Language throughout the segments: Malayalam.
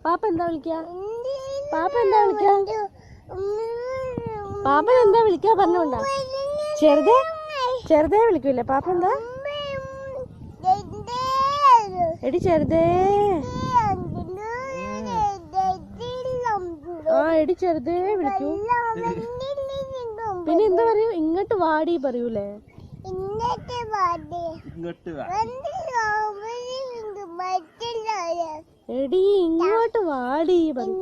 പാപ്പ എന്താ വിളിക്കാ? പാപ്പൻ എന്താ വിളിക്കാ പറഞ്ഞോണ്ടാ? ചെറുതേ വിളിക്കൂല്ലേ പാപ്പ? എന്താ എടി ചെറുതേ? ആ എടി ചെറുതേ വിളിക്കൂ. പിന്നെ എന്താ പറയൂ? ഇങ്ങോട്ട് വാടി പറയൂലേ? എടി ഇങ്ങോട്ട് വാടി പറയൂ.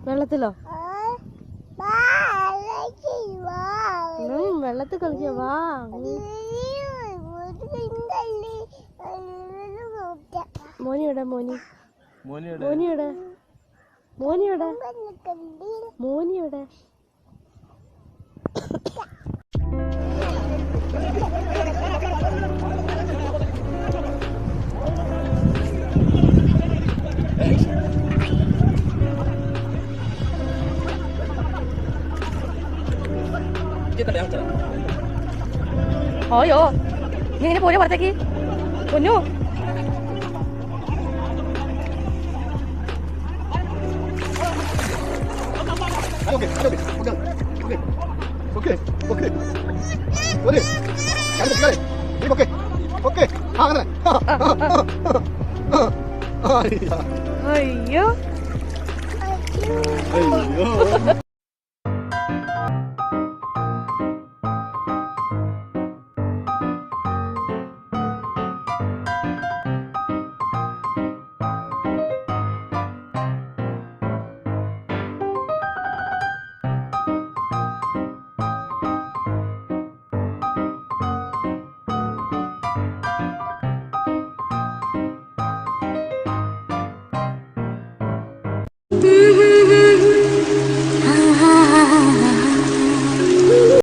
വെള്ളത്തിലോ? വെള്ളത്തിൽ കളിക്ക വാ. മോനിയുടെ ഓയോ നീ ഇങ്ങനെ പോരോ പുറത്തേക്ക് പൊന്നു. അയ്യോ